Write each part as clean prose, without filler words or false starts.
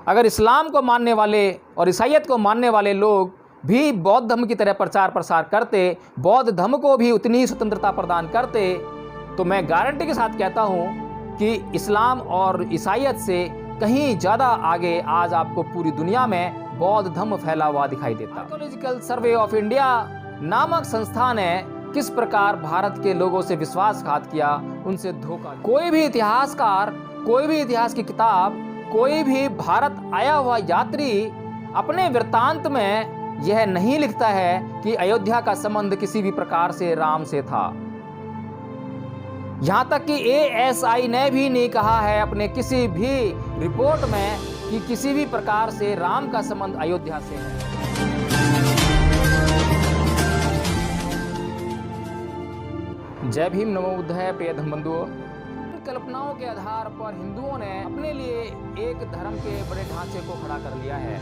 अगर इस्लाम को मानने वाले और ईसाईयत को मानने वाले लोग भी बौद्ध धर्म की तरह प्रचार प्रसार करते, बौद्ध धर्म को भी उतनी ही स्वतंत्रता प्रदान करते, तो मैं गारंटी के साथ कहता हूँ कि इस्लाम और ईसाईयत से कहीं ज़्यादा आगे आज आपको पूरी दुनिया में बौद्ध धर्म फैला हुआ दिखाई देता। आर्कियोलॉजिकल सर्वे ऑफ इंडिया नामक संस्थान है किस प्रकार भारत के लोगों से विश्वासघात किया, उनसे धोखा। कोई भी इतिहासकार, कोई भी इतिहास की किताब, कोई भी भारत आया हुआ यात्री अपने वृत्तांत में यह नहीं लिखता है कि अयोध्या का संबंध किसी भी प्रकार से राम से था। यहां तक कि ASI ने भी नहीं कहा है अपने किसी भी रिपोर्ट में कि किसी भी प्रकार से राम का संबंध अयोध्या से है। जय भीम, नमो बुद्धाय, प्रिय धर्म बंधुओं। कल्पनाओं के आधार पर हिंदुओं ने अपने लिए एक धर्म के बड़े ढांचे को खड़ा कर लिया है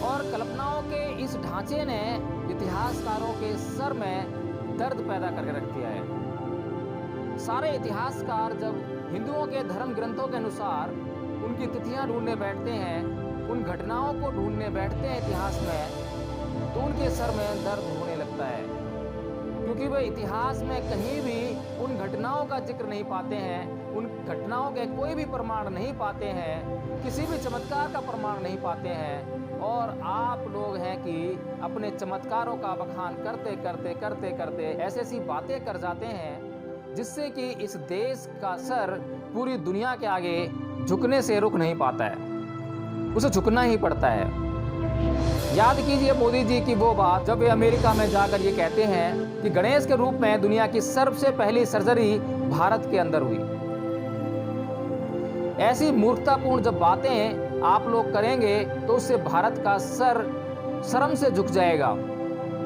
और कल्पनाओं के इस ढांचे ने इतिहासकारों के सर में दर्द पैदा करके रख दिया है। सारे इतिहासकार जब हिंदुओं के धर्म ग्रंथों के अनुसार उनकी तिथियां ढूंढने बैठते हैं, उन घटनाओं को ढूंढने बैठते हैं इतिहास में, तो उनके सर में दर्द होने लगता है, क्योंकि वे इतिहास में कहीं भी उन घटनाओं का जिक्र नहीं पाते हैं, उन घटनाओं के कोई भी प्रमाण नहीं पाते हैं, किसी भी चमत्कार का प्रमाण नहीं पाते हैं। और आप लोग हैं कि अपने चमत्कारों का बखान करते करते करते करते ऐसी ऐसी बातें कर जाते हैं जिससे कि इस देश का सर पूरी दुनिया के आगे झुकने से रुक नहीं पाता है, उसे झुकना ही पड़ता है। याद कीजिए मोदी जी की वो बात जब वे अमेरिका में जाकर ये कहते हैं कि गणेश के रूप में दुनिया की सबसे पहली सर्जरी भारत के अंदर हुई। ऐसी मूर्खतापूर्ण जब बातें आप लोग करेंगे तो उससे भारत का सर शर्म से झुक जाएगा।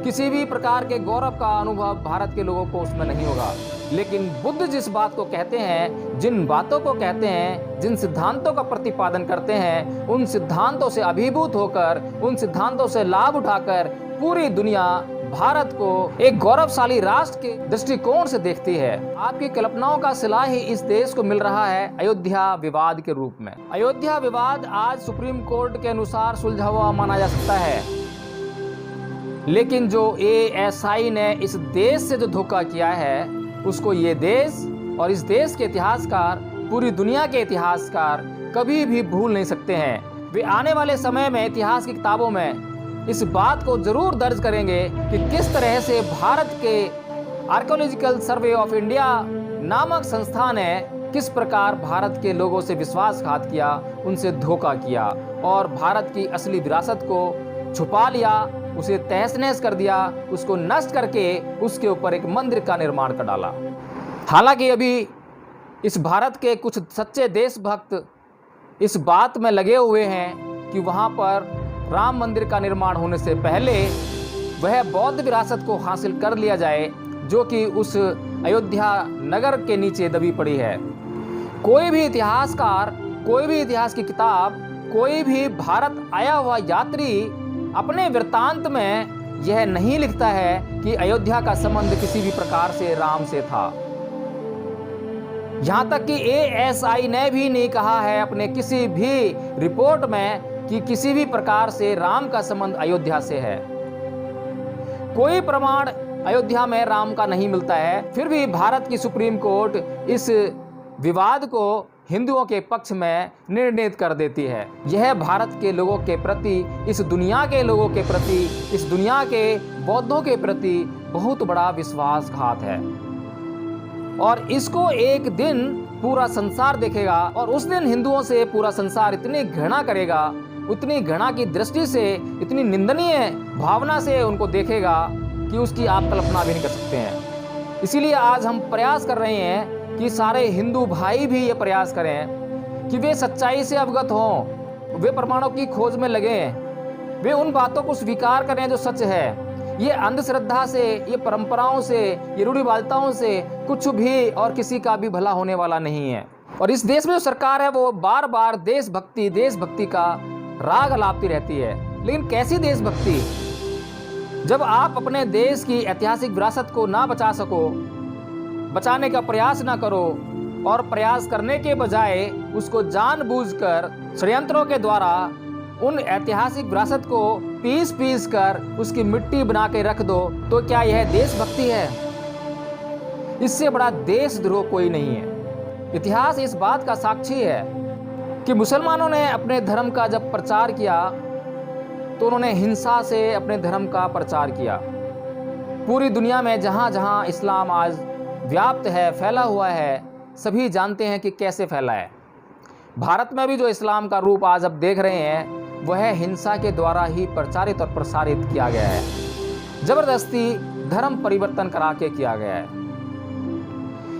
किसी भी प्रकार के गौरव का अनुभव भारत के लोगों को उसमें नहीं होगा। लेकिन बुद्ध जिस बात को कहते हैं, जिन बातों को कहते हैं, जिन सिद्धांतों का प्रतिपादन करते हैं, उन सिद्धांतों से अभिभूत होकर, उन सिद्धांतों से लाभ उठाकर पूरी दुनिया भारत को एक गौरवशाली राष्ट्र के दृष्टिकोण से देखती है। आपकी कल्पनाओं का सिला ही इस देश को मिल रहा है अयोध्या विवाद के रूप में। अयोध्या विवाद आज सुप्रीम कोर्ट के अनुसार सुलझा हुआ माना जा सकता है, लेकिन जो ASI ने इस देश से जो धोखा किया है उसको ये देश और इस देश के इतिहासकार, पूरी दुनिया के इतिहासकार कभी भी भूल नहीं सकते हैं। वे आने वाले समय में इतिहास की किताबों में इस बात को जरूर दर्ज करेंगे कि किस तरह से भारत के आर्कियोलॉजिकल सर्वे ऑफ इंडिया नामक संस्थान है किस प्रकार भारत के लोगों से विश्वासघात किया, उनसे धोखा किया और भारत की असली विरासत को छुपा लिया, उसे तहस नहस कर दिया, उसको नष्ट करके उसके ऊपर एक मंदिर का निर्माण कर डाला। हालांकि अभी इस भारत के कुछ सच्चे देशभक्त इस बात में लगे हुए हैं कि वहाँ पर राम मंदिर का निर्माण होने से पहले वह बौद्ध विरासत को हासिल कर लिया जाए जो कि उस अयोध्या नगर के नीचे दबी पड़ी है। कोई भी इतिहासकार, कोई भी इतिहास की किताब, कोई भी भारत आया हुआ यात्री अपने वृत्तांत में यह नहीं लिखता है कि अयोध्या का संबंध किसी भी प्रकार से राम से था। यहां तक कि ASI ने भी नहीं कहा है अपने किसी भी रिपोर्ट में कि किसी भी प्रकार से राम का संबंध अयोध्या से है। कोई प्रमाण अयोध्या में राम का नहीं मिलता है, फिर भी भारत की सुप्रीम कोर्ट इस विवाद को हिंदुओं के पक्ष में निर्णित कर देती है। यह भारत के लोगों के प्रति, इस दुनिया के लोगों के प्रति, इस दुनिया के बौद्धों के प्रति बहुत बड़ा विश्वासघात है और इसको एक दिन पूरा संसार देखेगा और उस दिन हिंदुओं से पूरा संसार इतनी घृणा करेगा, उतनी घृणा की दृष्टि से, इतनी निंदनीय भावना से उनको देखेगा कि उसकी आप कल्पना भी नहीं कर सकते हैं। इसीलिए आज हम प्रयास कर रहे हैं कि सारे हिंदू भाई भी ये प्रयास करें कि वे सच्चाई से अवगत हों, वे प्रमाणों की खोज में लगें, वे उन बातों को स्वीकार करें जो सच है। ये अंधश्रद्धा से, ये परंपराओं से, ये रूढ़िवादिताओं से कुछ भी और किसी का भी भला होने वाला नहीं है। और इस देश में जो सरकार है वो बार बार देशभक्ति का राग अलापती रहती है, लेकिन कैसी देशभक्ति जब आप अपने देश की ऐतिहासिक विरासत को ना बचा सको, बचाने का प्रयास ना करो और प्रयास करने के बजाय उसको जानबूझकर षड्यंत्रों के द्वारा उन ऐतिहासिक विरासत को पीस पीस कर उसकी मिट्टी बना के रख दो, तो क्या यह देशभक्ति है? इससे बड़ा देशद्रोह कोई नहीं है। इतिहास इस बात का साक्षी है कि मुसलमानों ने अपने धर्म का जब प्रचार किया तो उन्होंने हिंसा से अपने धर्म का प्रचार किया। पूरी दुनिया में जहाँ जहाँ इस्लाम आज व्याप्त है, फैला हुआ है, सभी जानते हैं कि कैसे फैला है। भारत में भी जो इस्लाम का रूप आज अब देख रहे हैं वह हिंसा के द्वारा ही प्रचारित और प्रसारित किया गया है। जबरदस्ती धर्म परिवर्तन करा के किया गया है।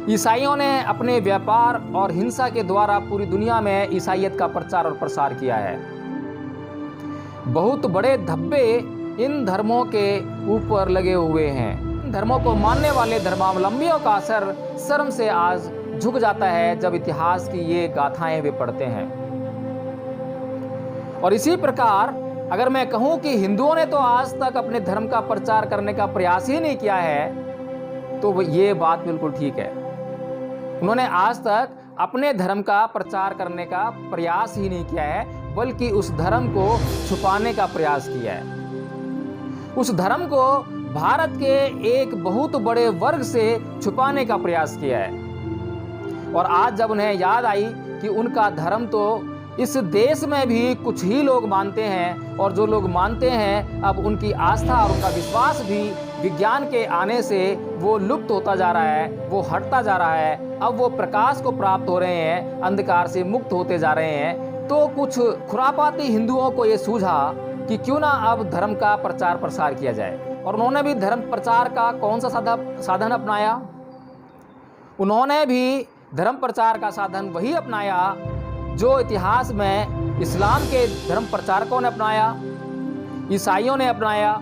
ईसाइयों ने अपने व्यापार और हिंसा के द्वारा पूरी दुनिया में ईसाइयत का प्रचार और प्रसार किया है। बहुत बड़े धब्बे इन धर्मों के ऊपर लगे हुए हैं। धर्मों को मानने वाले धर्मावलंबियों का सर शर्म से आज झुक जाता है जब इतिहास की ये गाथाएं वे पढ़ते हैं। और इसी प्रकार अगर मैं कहूं कि हिंदुओं ने तो आज तक अपने धर्म का प्रचार करने का प्रयास ही नहीं किया है, तो ये बात बिल्कुल ठीक है। उन्होंने आज तक अपने धर्म का प्रचार करने का प्रयास ही नहीं किया है, बल्कि उस धर्म को छुपाने का प्रयास किया है। उस धर्म को भारत के एक बहुत बड़े वर्ग से छुपाने का प्रयास किया है। और आज जब उन्हें याद आई कि उनका धर्म तो इस देश में भी कुछ ही लोग मानते हैं, और जो लोग मानते हैं अब उनकी आस्था और उनका विश्वास भी विज्ञान के आने से वो लुप्त होता जा रहा है, वो हटता जा रहा है। अब वो प्रकाश को प्राप्त हो रहे हैं, अंधकार से मुक्त होते जा रहे हैं। तो कुछ खुरापाती हिंदुओं को ये सूझा कि क्यों ना अब धर्म का प्रचार प्रसार किया जाए। और उन्होंने भी धर्म प्रचार का कौन सा साधन अपनाया? उन्होंने भी धर्म प्रचार का साधन वही अपनाया जो इतिहास में इस्लाम के धर्म प्रचारकों ने अपनाया, ईसाइयों ने अपनाया।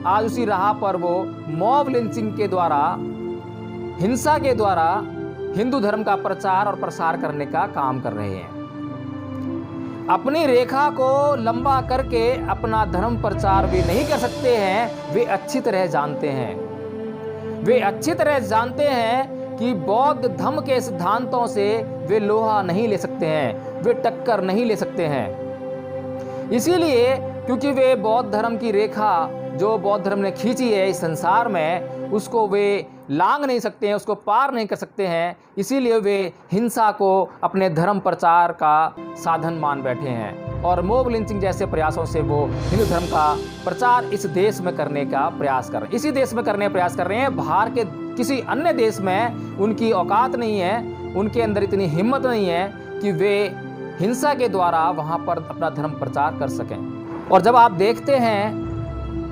आज उसी राह पर वो मॉब लिंचिंग के द्वारा, हिंसा के द्वारा हिंदू धर्म का प्रचार और प्रसार करने का काम कर रहे हैं। अपनी रेखा को लंबा करके अपना धर्म प्रचार वे नहीं कर सकते हैं। वे अच्छी तरह जानते हैं, वे अच्छी तरह जानते हैं कि बौद्ध धर्म के सिद्धांतों से वे लोहा नहीं ले सकते हैं, वे टक्कर नहीं ले सकते हैं। इसीलिए क्योंकि वे बौद्ध धर्म की रेखा जो बौद्ध धर्म ने खींची है इस संसार में, उसको वे लांघ नहीं सकते हैं, उसको पार नहीं कर सकते हैं। इसीलिए वे हिंसा को अपने धर्म प्रचार का साधन मान बैठे हैं और मॉब लिंचिंग जैसे प्रयासों से वो हिंदू धर्म का प्रचार इस देश में करने का प्रयास कर रहे हैं, इसी देश में करने का प्रयास कर रहे हैं। बाहर के किसी अन्य देश में उनकी औकात नहीं है, उनके अंदर इतनी हिम्मत नहीं है कि वे हिंसा के द्वारा वहाँ पर अपना धर्म प्रचार कर सकें। और जब आप देखते हैं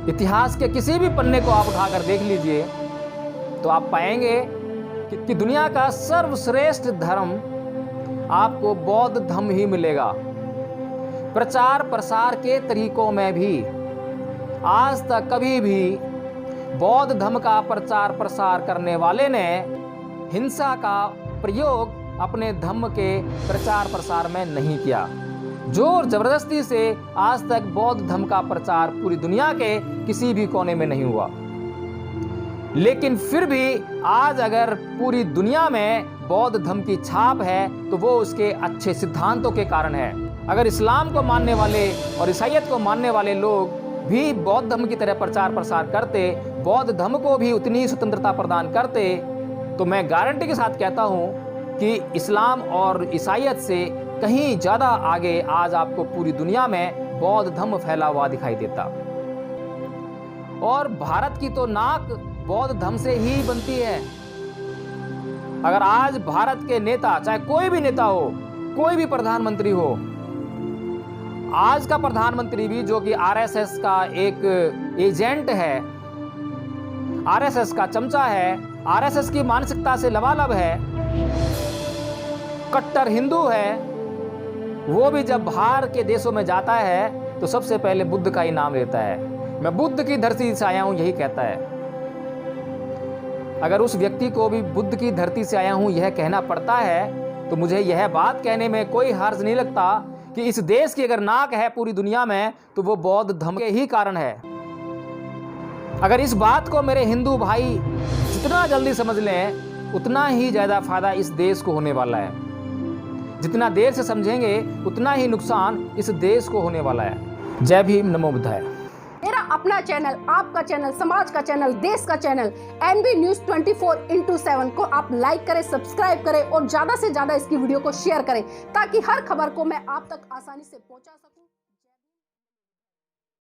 इतिहास के किसी भी पन्ने को आप उठाकर देख लीजिए तो आप पाएंगे कि दुनिया का सर्वश्रेष्ठ धर्म आपको बौद्ध धर्म ही मिलेगा। प्रचार प्रसार के तरीकों में भी आज तक कभी भी बौद्ध धर्म का प्रचार प्रसार करने वाले ने हिंसा का प्रयोग अपने धर्म के प्रचार प्रसार में नहीं किया। जोर जबरदस्ती से आज तक बौद्ध धर्म का प्रचार पूरी दुनिया के किसी भी कोने में नहीं हुआ। लेकिन फिर भी आज अगर पूरी दुनिया में बौद्ध धर्म की छाप है तो वो उसके अच्छे सिद्धांतों के कारण है। अगर इस्लाम को मानने वाले और ईसाइयत को मानने वाले लोग भी बौद्ध धर्म की तरह प्रचार प्रसार करते, बौद्ध धर्म को भी उतनी स्वतंत्रता प्रदान करते, तो मैं गारंटी के साथ कहता हूं कि इस्लाम और ईसाइयत से कहीं ज़्यादा आगे आज आपको पूरी दुनिया में बौद्ध धर्म फैला हुआ दिखाई देता। और भारत की तो नाक बौद्ध धर्म से ही बनती है। अगर आज भारत के नेता, चाहे कोई भी नेता हो, कोई भी प्रधानमंत्री हो, आज का प्रधानमंत्री भी जो कि आरएसएस का एक एजेंट है, आरएसएस का चमचा है, आरएसएस की मानसिकता से लबालब है, कट्टर हिंदू है, वो भी जब बाहर के देशों में जाता है तो सबसे पहले बुद्ध का ही नाम लेता है। मैं बुद्ध की धरती से आया हूं, यही कहता है। अगर उस व्यक्ति को भी बुद्ध की धरती से आया हूं यह कहना पड़ता है तो मुझे यह बात कहने में कोई हर्ज नहीं लगता कि इस देश की अगर नाक है पूरी दुनिया में तो वो बौद्ध धर्म के ही कारण है। अगर इस बात को मेरे हिंदू भाई जितना जल्दी समझ लें उतना ही ज़्यादा फायदा इस देश को होने वाला है। जितना देर से समझेंगे उतना ही नुकसान इस देश को होने वाला है। जय भीम, नमो बुद्धाय। मेरा अपना चैनल, आपका चैनल, समाज का चैनल, देश का चैनल NB News 24/7 को आप लाइक करें, सब्सक्राइब करें और ज्यादा से ज्यादा इसकी वीडियो को शेयर करें ताकि हर खबर को मैं आप तक आसानी से पहुंचा सकूं।